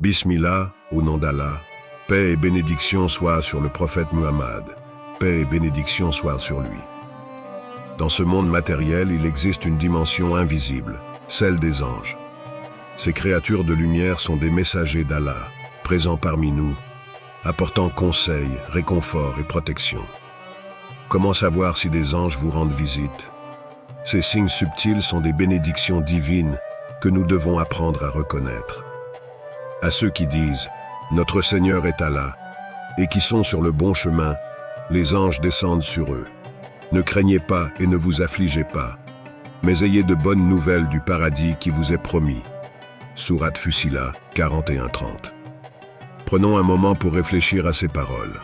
Bismillah, au nom d'Allah, paix et bénédiction soient sur le prophète Muhammad, paix et bénédiction soient sur lui. Dans ce monde matériel, il existe une dimension invisible, celle des anges. Ces créatures de lumière sont des messagers d'Allah, présents parmi nous, apportant conseil, réconfort et protection. Comment savoir si des anges vous rendent visite? Ces signes subtils sont des bénédictions divines que nous devons apprendre à reconnaître. À ceux qui disent « Notre Seigneur est Allah » et qui sont sur le bon chemin, les anges descendent sur eux. Ne craignez pas et ne vous affligez pas, mais ayez de bonnes nouvelles du paradis qui vous est promis. Sourate Fussilat 41-30. Prenons un moment pour réfléchir à ces paroles.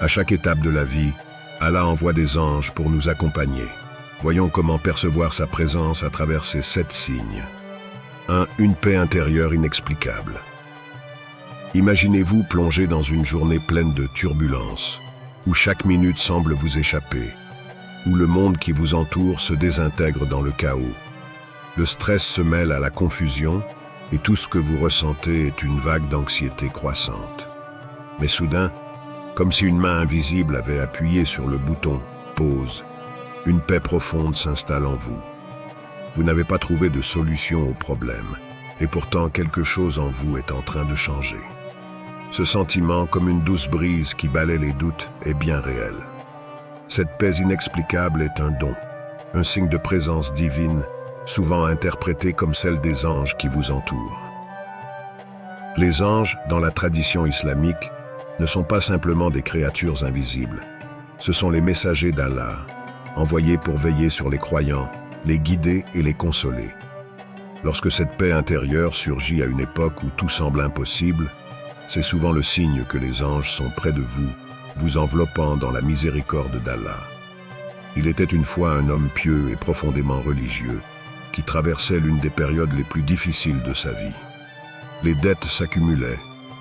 À chaque étape de la vie, Allah envoie des anges pour nous accompagner. Voyons comment percevoir sa présence à travers ces 7 signes. 1. Une paix intérieure inexplicable. Imaginez-vous plongé dans une journée pleine de turbulences, où chaque minute semble vous échapper, où le monde qui vous entoure se désintègre dans le chaos. Le stress se mêle à la confusion et tout ce que vous ressentez est une vague d'anxiété croissante. Mais soudain, comme si une main invisible avait appuyé sur le bouton « Pause », une paix profonde s'installe en vous. Vous n'avez pas trouvé de solution au problème, et pourtant quelque chose en vous est en train de changer. Ce sentiment, comme une douce brise qui balaie les doutes, est bien réel. Cette paix inexplicable est un don, un signe de présence divine, souvent interprété comme celle des anges qui vous entourent. Les anges, dans la tradition islamique, ne sont pas simplement des créatures invisibles. Ce sont les messagers d'Allah, envoyés pour veiller sur les croyants, les guider et les consoler. Lorsque cette paix intérieure surgit à une époque où tout semble impossible, c'est souvent le signe que les anges sont près de vous, vous enveloppant dans la miséricorde d'Allah. Il était une fois un homme pieux et profondément religieux, qui traversait l'une des périodes les plus difficiles de sa vie. Les dettes s'accumulaient,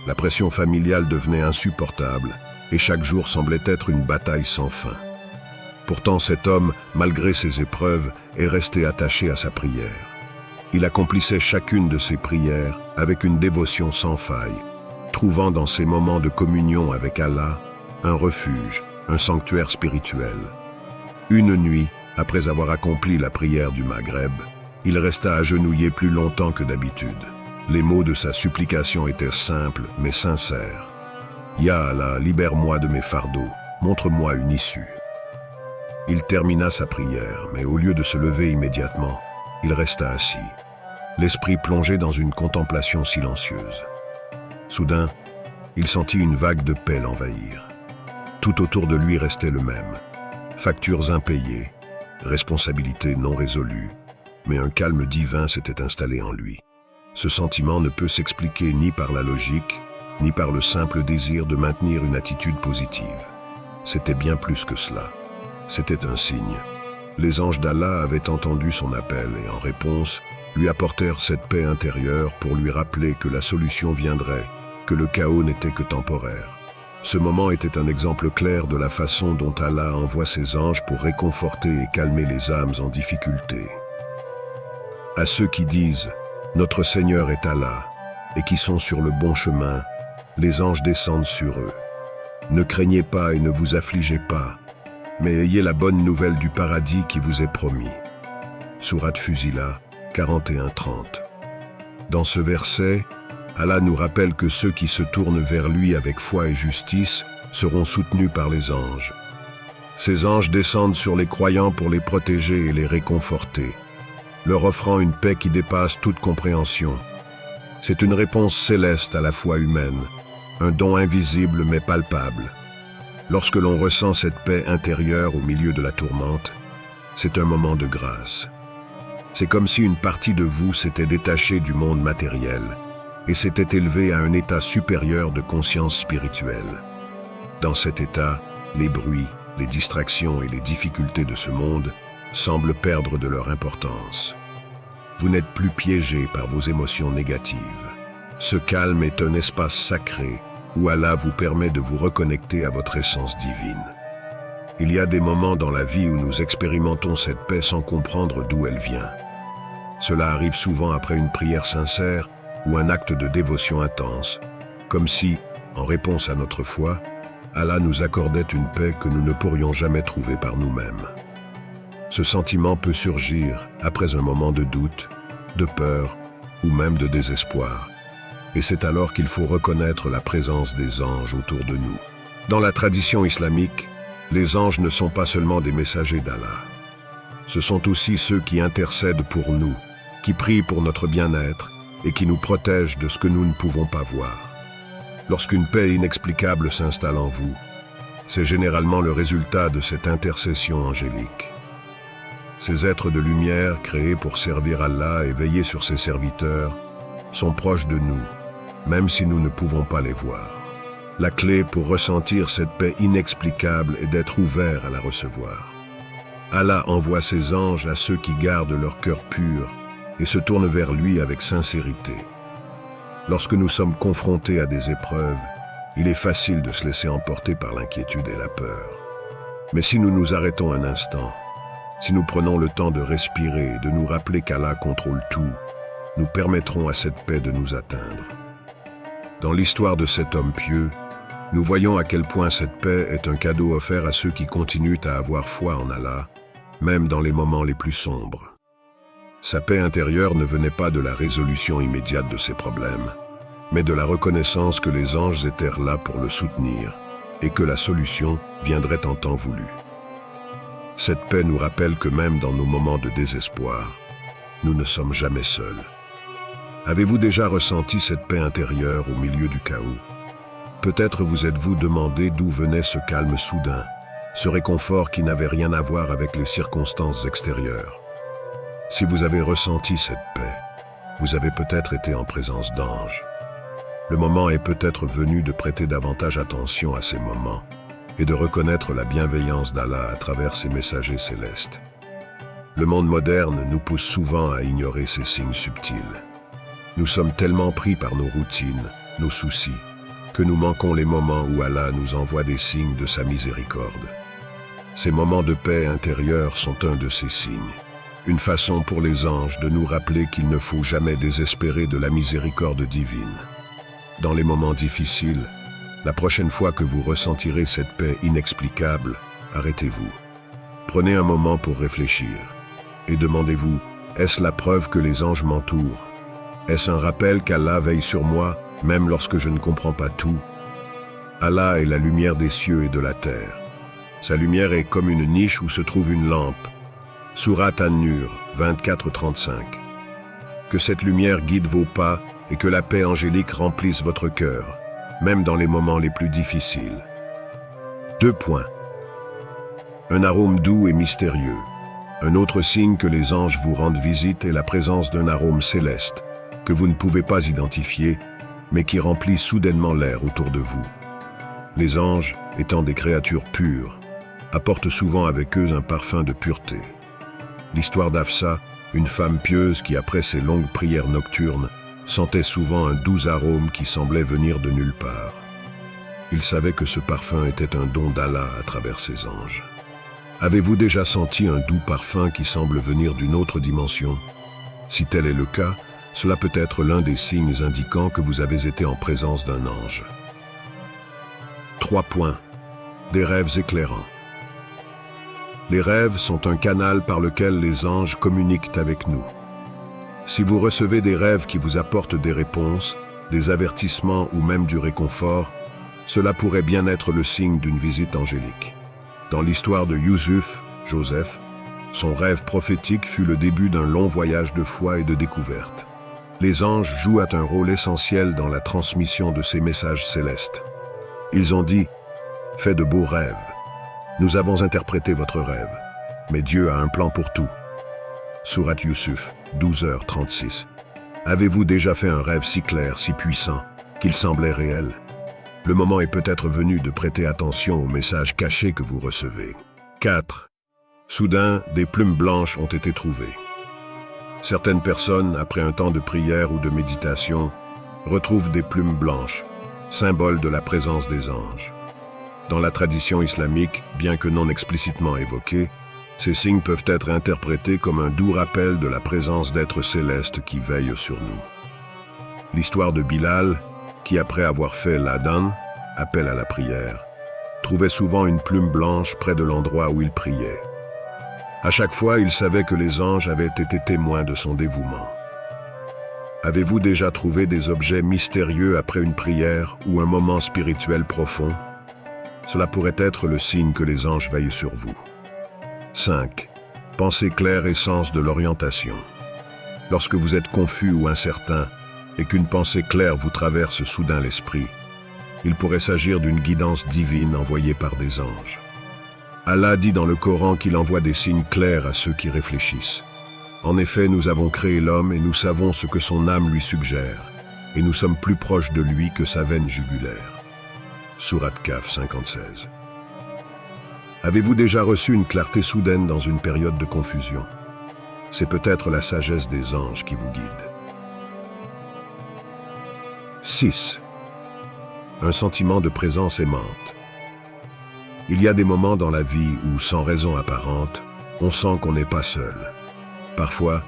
la pression familiale devenait insupportable, et chaque jour semblait être une bataille sans fin. Pourtant cet homme, malgré ses épreuves, est resté attaché à sa prière. Il accomplissait chacune de ses prières avec une dévotion sans faille, trouvant dans ces moments de communion avec Allah un refuge, un sanctuaire spirituel. Une nuit, après avoir accompli la prière du Maghreb, il resta agenouillé plus longtemps que d'habitude. Les mots de sa supplication étaient simples mais sincères. « Ya Allah, libère-moi de mes fardeaux, montre-moi une issue. » Il termina sa prière, mais au lieu de se lever immédiatement, il resta assis, l'esprit plongé dans une contemplation silencieuse. Soudain, il sentit une vague de paix l'envahir. Tout autour de lui restait le même. Factures impayées, responsabilités non résolues, mais un calme divin s'était installé en lui. Ce sentiment ne peut s'expliquer ni par la logique, ni par le simple désir de maintenir une attitude positive. C'était bien plus que cela. C'était un signe. Les anges d'Allah avaient entendu son appel et en réponse, lui apportèrent cette paix intérieure pour lui rappeler que la solution viendrait, que le chaos n'était que temporaire. Ce moment était un exemple clair de la façon dont Allah envoie ses anges pour réconforter et calmer les âmes en difficulté. À ceux qui disent « Notre Seigneur est Allah » et qui sont sur le bon chemin, les anges descendent sur eux. Ne craignez pas et ne vous affligez pas, mais ayez la bonne nouvelle du paradis qui vous est promis. Sourate Fussilat 41-30. Dans ce verset, Allah nous rappelle que ceux qui se tournent vers lui avec foi et justice seront soutenus par les anges. Ces anges descendent sur les croyants pour les protéger et les réconforter, leur offrant une paix qui dépasse toute compréhension. C'est une réponse céleste à la foi humaine, un don invisible mais palpable. Lorsque l'on ressent cette paix intérieure au milieu de la tourmente, c'est un moment de grâce. C'est comme si une partie de vous s'était détachée du monde matériel et s'était élevée à un état supérieur de conscience spirituelle. Dans cet état, les bruits, les distractions et les difficultés de ce monde semblent perdre de leur importance. Vous n'êtes plus piégé par vos émotions négatives. Ce calme est un espace sacré où Allah vous permet de vous reconnecter à votre essence divine. Il y a des moments dans la vie où nous expérimentons cette paix sans comprendre d'où elle vient. Cela arrive souvent après une prière sincère ou un acte de dévotion intense, comme si, en réponse à notre foi, Allah nous accordait une paix que nous ne pourrions jamais trouver par nous-mêmes. Ce sentiment peut surgir après un moment de doute, de peur ou même de désespoir, et c'est alors qu'il faut reconnaître la présence des anges autour de nous. Dans la tradition islamique, les anges ne sont pas seulement des messagers d'Allah. Ce sont aussi ceux qui intercèdent pour nous, qui prient pour notre bien-être et qui nous protègent de ce que nous ne pouvons pas voir. Lorsqu'une paix inexplicable s'installe en vous, c'est généralement le résultat de cette intercession angélique. Ces êtres de lumière créés pour servir Allah et veiller sur ses serviteurs sont proches de nous, même si nous ne pouvons pas les voir. La clé pour ressentir cette paix inexplicable est d'être ouvert à la recevoir. Allah envoie ses anges à ceux qui gardent leur cœur pur et se tournent vers lui avec sincérité. Lorsque nous sommes confrontés à des épreuves, il est facile de se laisser emporter par l'inquiétude et la peur. Mais si nous nous arrêtons un instant, si nous prenons le temps de respirer et de nous rappeler qu'Allah contrôle tout, nous permettrons à cette paix de nous atteindre. Dans l'histoire de cet homme pieux, nous voyons à quel point cette paix est un cadeau offert à ceux qui continuent à avoir foi en Allah, même dans les moments les plus sombres. Sa paix intérieure ne venait pas de la résolution immédiate de ses problèmes, mais de la reconnaissance que les anges étaient là pour le soutenir et que la solution viendrait en temps voulu. Cette paix nous rappelle que même dans nos moments de désespoir, nous ne sommes jamais seuls. Avez-vous déjà ressenti cette paix intérieure au milieu du chaos? Peut-être vous êtes-vous demandé d'où venait ce calme soudain, ce réconfort qui n'avait rien à voir avec les circonstances extérieures. Si vous avez ressenti cette paix, vous avez peut-être été en présence d'anges. Le moment est peut-être venu de prêter davantage attention à ces moments et de reconnaître la bienveillance d'Allah à travers ses messagers célestes. Le monde moderne nous pousse souvent à ignorer ces signes subtils. Nous sommes tellement pris par nos routines, nos soucis, que nous manquons les moments où Allah nous envoie des signes de sa miséricorde. Ces moments de paix intérieure sont un de ces signes. Une façon pour les anges de nous rappeler qu'il ne faut jamais désespérer de la miséricorde divine. Dans les moments difficiles, la prochaine fois que vous ressentirez cette paix inexplicable, arrêtez-vous. Prenez un moment pour réfléchir et demandez-vous, est-ce la preuve que les anges m'entourent? Est-ce un rappel qu'Allah veille sur moi, même lorsque je ne comprends pas tout? Allah est la lumière des cieux et de la terre. Sa lumière est comme une niche où se trouve une lampe. Sourate An-Nur 24-35. Que cette lumière guide vos pas et que la paix angélique remplisse votre cœur, même dans les moments les plus difficiles. 2 points. Un arôme doux et mystérieux. Un autre signe que les anges vous rendent visite est la présence d'un arôme céleste, que vous ne pouvez pas identifier, mais qui remplit soudainement l'air autour de vous. Les anges, étant des créatures pures, apportent souvent avec eux un parfum de pureté. L'histoire d'Hafsa, une femme pieuse qui, après ses longues prières nocturnes, sentait souvent un doux arôme qui semblait venir de nulle part. Il savait que ce parfum était un don d'Allah à travers ses anges. Avez-vous déjà senti un doux parfum qui semble venir d'une autre dimension? Si tel est le cas, cela peut être l'un des signes indiquant que vous avez été en présence d'un ange. 3 points. Des rêves éclairants. Les rêves sont un canal par lequel les anges communiquent avec nous. Si vous recevez des rêves qui vous apportent des réponses, des avertissements ou même du réconfort, cela pourrait bien être le signe d'une visite angélique. Dans l'histoire de Joseph, son rêve prophétique fut le début d'un long voyage de foi et de découverte. Les anges jouent un rôle essentiel dans la transmission de ces messages célestes. Ils ont dit « Fais de beaux rêves. Nous avons interprété votre rêve, mais Dieu a un plan pour tout. » Sourate Yusuf, 12h36. Avez-vous déjà fait un rêve si clair, si puissant, qu'il semblait réel? Le moment est peut-être venu de prêter attention aux messages cachés que vous recevez. 4. Soudain, des plumes blanches ont été trouvées. Certaines personnes, après un temps de prière ou de méditation, retrouvent des plumes blanches, symbole de la présence des anges. Dans la tradition islamique, bien que non explicitement évoqués, ces signes peuvent être interprétés comme un doux rappel de la présence d'êtres célestes qui veillent sur nous. L'histoire de Bilal, qui après avoir fait l'adhan, appel à la prière, trouvait souvent une plume blanche près de l'endroit où il priait. À chaque fois, il savait que les anges avaient été témoins de son dévouement. Avez-vous déjà trouvé des objets mystérieux après une prière ou un moment spirituel profond? Cela pourrait être le signe que les anges veillent sur vous. 5. Pensée claire et sens de l'orientation. Lorsque vous êtes confus ou incertain et qu'une pensée claire vous traverse soudain l'esprit, il pourrait s'agir d'une guidance divine envoyée par des anges. Allah dit dans le Coran qu'il envoie des signes clairs à ceux qui réfléchissent. En effet, nous avons créé l'homme et nous savons ce que son âme lui suggère, et nous sommes plus proches de lui que sa veine jugulaire. Sourate Kahf 56. Avez-vous déjà reçu une clarté soudaine dans une période de confusion? C'est peut-être la sagesse des anges qui vous guide. 6. Un sentiment de présence aimante. Il y a des moments dans la vie où, sans raison apparente, on sent qu'on n'est pas seul. Parfois,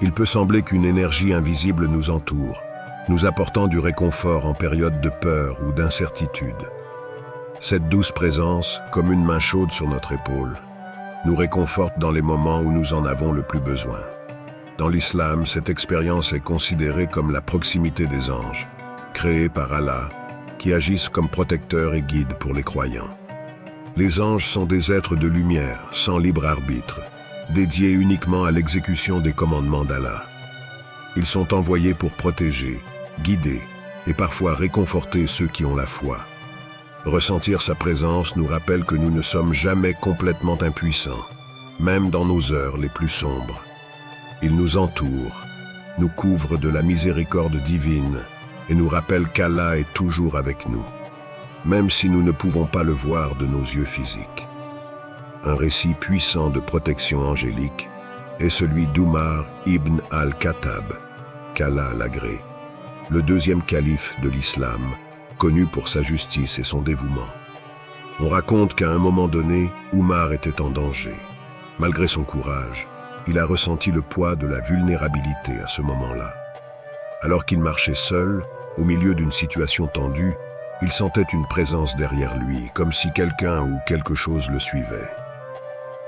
il peut sembler qu'une énergie invisible nous entoure, nous apportant du réconfort en période de peur ou d'incertitude. Cette douce présence, comme une main chaude sur notre épaule, nous réconforte dans les moments où nous en avons le plus besoin. Dans l'islam, cette expérience est considérée comme la proximité des anges, créés par Allah, qui agissent comme protecteurs et guides pour les croyants. Les anges sont des êtres de lumière, sans libre arbitre, dédiés uniquement à l'exécution des commandements d'Allah. Ils sont envoyés pour protéger, guider et parfois réconforter ceux qui ont la foi. Ressentir sa présence nous rappelle que nous ne sommes jamais complètement impuissants, même dans nos heures les plus sombres. Il nous entoure, nous couvre de la miséricorde divine et nous rappelle qu'Allah est toujours avec nous, même si nous ne pouvons pas le voir de nos yeux physiques. Un récit puissant de protection angélique est celui d'Umar ibn al-Khattab, qu'Allah l'agrée, le deuxième calife de l'islam, connu pour sa justice et son dévouement. On raconte qu'à un moment donné, Umar était en danger. Malgré son courage, il a ressenti le poids de la vulnérabilité à ce moment-là. Alors qu'il marchait seul, au milieu d'une situation tendue, il sentait une présence derrière lui, comme si quelqu'un ou quelque chose le suivait.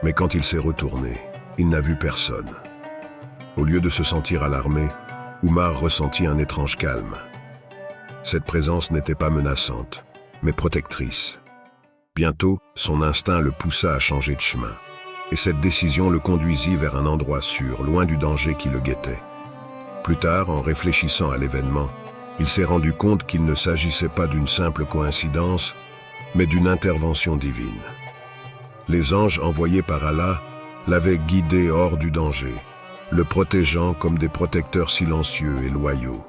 Mais quand il s'est retourné, il n'a vu personne. Au lieu de se sentir alarmé, Umar ressentit un étrange calme. Cette présence n'était pas menaçante, mais protectrice. Bientôt, son instinct le poussa à changer de chemin, et cette décision le conduisit vers un endroit sûr, loin du danger qui le guettait. Plus tard, en réfléchissant à l'événement, il s'est rendu compte qu'il ne s'agissait pas d'une simple coïncidence, mais d'une intervention divine. Les anges envoyés par Allah l'avaient guidé hors du danger, le protégeant comme des protecteurs silencieux et loyaux.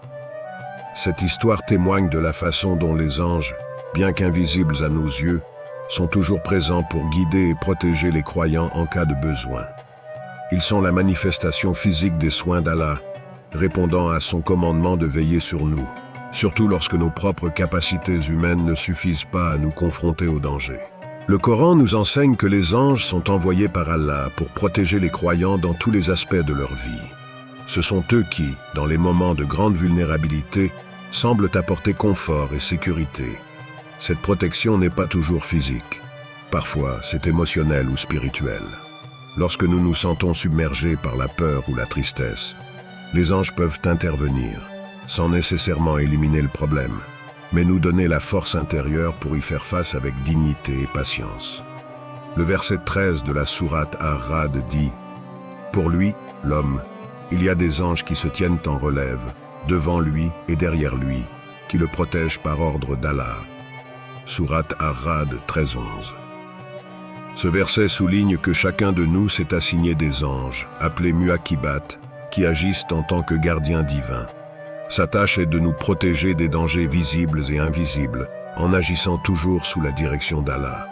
Cette histoire témoigne de la façon dont les anges, bien qu'invisibles à nos yeux, sont toujours présents pour guider et protéger les croyants en cas de besoin. Ils sont la manifestation physique des soins d'Allah, répondant à son commandement de veiller sur nous, surtout lorsque nos propres capacités humaines ne suffisent pas à nous confronter au danger. Le Coran nous enseigne que les anges sont envoyés par Allah pour protéger les croyants dans tous les aspects de leur vie. Ce sont eux qui, dans les moments de grande vulnérabilité, semblent apporter confort et sécurité. Cette protection n'est pas toujours physique. Parfois, c'est émotionnel ou spirituel. Lorsque nous nous sentons submergés par la peur ou la tristesse, les anges peuvent intervenir, sans nécessairement éliminer le problème, mais nous donner la force intérieure pour y faire face avec dignité et patience. Le verset 13 de la sourate Ar-Ra'd dit « Pour lui, l'homme, il y a des anges qui se tiennent en relève, devant lui et derrière lui, qui le protègent par ordre d'Allah. » Sourate Ar-Ra'd 13-11. Ce verset souligne que chacun de nous s'est assigné des anges, appelés Muaqibat, qui agissent en tant que gardiens divins. Sa tâche est de nous protéger des dangers visibles et invisibles, en agissant toujours sous la direction d'Allah.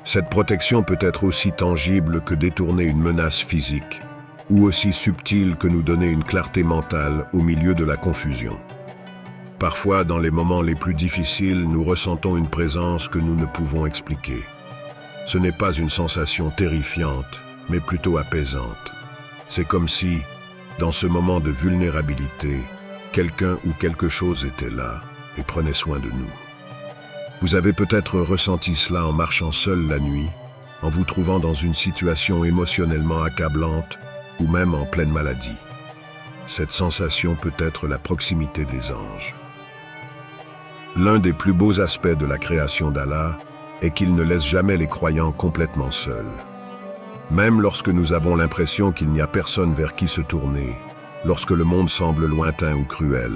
Cette protection peut être aussi tangible que détourner une menace physique, ou aussi subtile que nous donner une clarté mentale au milieu de la confusion. Parfois, dans les moments les plus difficiles, nous ressentons une présence que nous ne pouvons expliquer. Ce n'est pas une sensation terrifiante, mais plutôt apaisante. C'est comme si, dans ce moment de vulnérabilité, quelqu'un ou quelque chose était là et prenait soin de nous. Vous avez peut-être ressenti cela en marchant seul la nuit, en vous trouvant dans une situation émotionnellement accablante ou même en pleine maladie. Cette sensation peut être la proximité des anges. L'un des plus beaux aspects de la création d'Allah est qu'il ne laisse jamais les croyants complètement seuls. Même lorsque nous avons l'impression qu'il n'y a personne vers qui se tourner, lorsque le monde semble lointain ou cruel,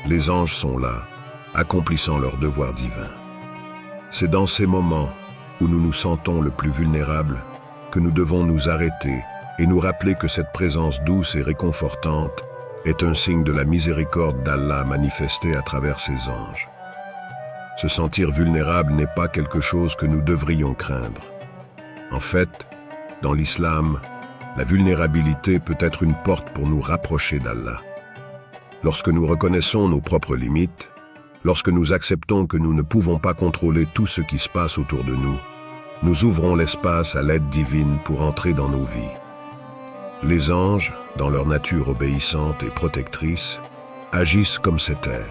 les anges sont là, accomplissant leur devoir divin. C'est dans ces moments où nous nous sentons le plus vulnérables que nous devons nous arrêter et nous rappeler que cette présence douce et réconfortante est un signe de la miséricorde d'Allah manifestée à travers ses anges. Se sentir vulnérable n'est pas quelque chose que nous devrions craindre. En fait, dans l'islam, la vulnérabilité peut être une porte pour nous rapprocher d'Allah. Lorsque nous reconnaissons nos propres limites, lorsque nous acceptons que nous ne pouvons pas contrôler tout ce qui se passe autour de nous, nous ouvrons l'espace à l'aide divine pour entrer dans nos vies. Les anges, dans leur nature obéissante et protectrice, agissent comme cette aide,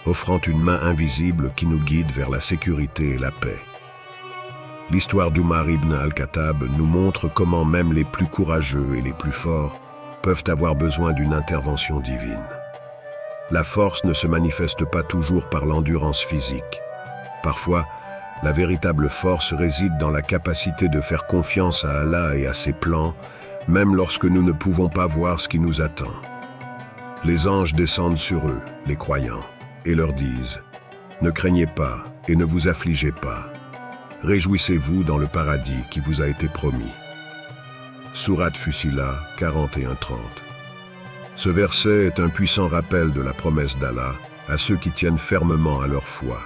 offrant une main invisible qui nous guide vers la sécurité et la paix. L'histoire d'Umar ibn al-Khattab nous montre comment même les plus courageux et les plus forts peuvent avoir besoin d'une intervention divine. La force ne se manifeste pas toujours par l'endurance physique. Parfois, la véritable force réside dans la capacité de faire confiance à Allah et à ses plans, même lorsque nous ne pouvons pas voir ce qui nous attend. Les anges descendent sur eux, les croyants, et leur disent « Ne craignez pas et ne vous affligez pas. Réjouissez-vous dans le paradis qui vous a été promis. » Sourate Fussilat 41-30. Ce verset est un puissant rappel de la promesse d'Allah à ceux qui tiennent fermement à leur foi.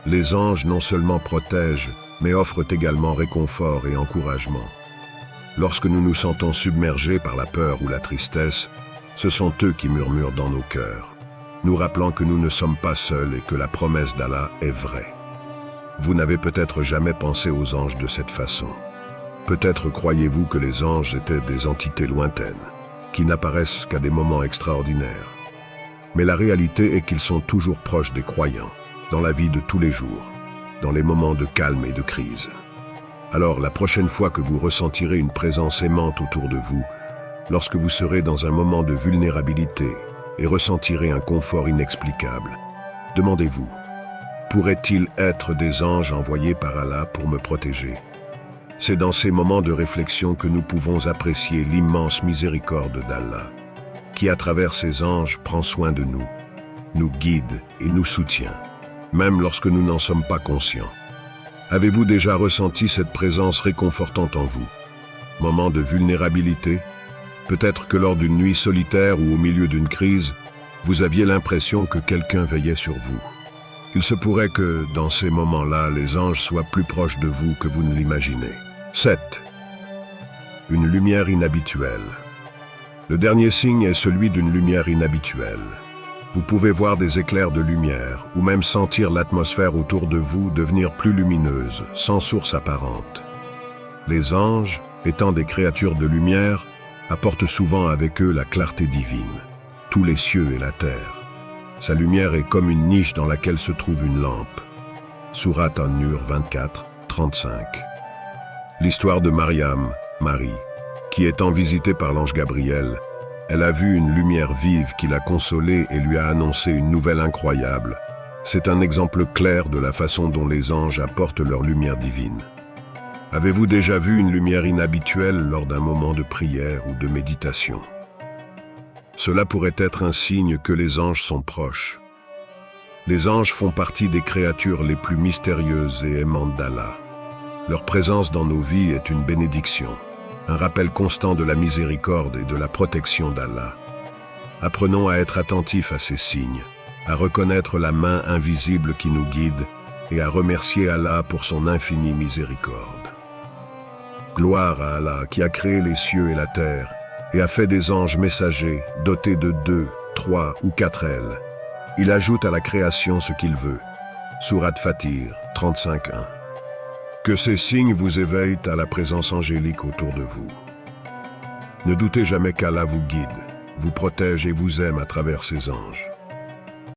Les anges non seulement protègent, mais offrent également réconfort et encouragement. Lorsque nous nous sentons submergés par la peur ou la tristesse, ce sont eux qui murmurent dans nos cœurs, nous rappelant que nous ne sommes pas seuls et que la promesse d'Allah est vraie. Vous n'avez peut-être jamais pensé aux anges de cette façon. Peut-être croyez-vous que les anges étaient des entités lointaines, qui n'apparaissent qu'à des moments extraordinaires. Mais la réalité est qu'ils sont toujours proches des croyants, dans la vie de tous les jours, dans les moments de calme et de crise. Alors, la prochaine fois que vous ressentirez une présence aimante autour de vous, lorsque vous serez dans un moment de vulnérabilité et ressentirez un confort inexplicable, demandez-vous, pourrait-il être des anges envoyés par Allah pour me protéger? C'est dans ces moments de réflexion que nous pouvons apprécier l'immense miséricorde d'Allah, qui à travers ses anges prend soin de nous guide et nous soutient, même lorsque nous n'en sommes pas conscients. Avez-vous déjà ressenti cette présence réconfortante en vous? Moment de vulnérabilité? Peut-être que lors d'une nuit solitaire ou au milieu d'une crise, vous aviez l'impression que quelqu'un veillait sur vous. Il se pourrait que, dans ces moments-là, les anges soient plus proches de vous que vous ne l'imaginez. 7. Une lumière inhabituelle. Le dernier signe est celui d'une lumière inhabituelle. Vous pouvez voir des éclairs de lumière ou même sentir l'atmosphère autour de vous devenir plus lumineuse, sans source apparente. Les anges, étant des créatures de lumière, apportent souvent avec eux la clarté divine, tous les cieux et la terre. Sa lumière est comme une niche dans laquelle se trouve une lampe. Sourate An-Nur 24, 35. L'histoire de Mariam, Marie, qui étant visitée par l'ange Gabriel, elle a vu une lumière vive qui l'a consolée et lui a annoncé une nouvelle incroyable. C'est un exemple clair de la façon dont les anges apportent leur lumière divine. Avez-vous déjà vu une lumière inhabituelle lors d'un moment de prière ou de méditation? Cela pourrait être un signe que les anges sont proches. Les anges font partie des créatures les plus mystérieuses et aimantes d'Allah. Leur présence dans nos vies est une bénédiction, un rappel constant de la miséricorde et de la protection d'Allah. Apprenons à être attentifs à ces signes, à reconnaître la main invisible qui nous guide et à remercier Allah pour son infinie miséricorde. Gloire à Allah qui a créé les cieux et la terre et a fait des anges messagers dotés de 2, 3 ou 4 ailes. Il ajoute à la création ce qu'il veut. Sourate Fatir 35.1. Que ces signes vous éveillent à la présence angélique autour de vous. Ne doutez jamais qu'Allah vous guide, vous protège et vous aime à travers ses anges.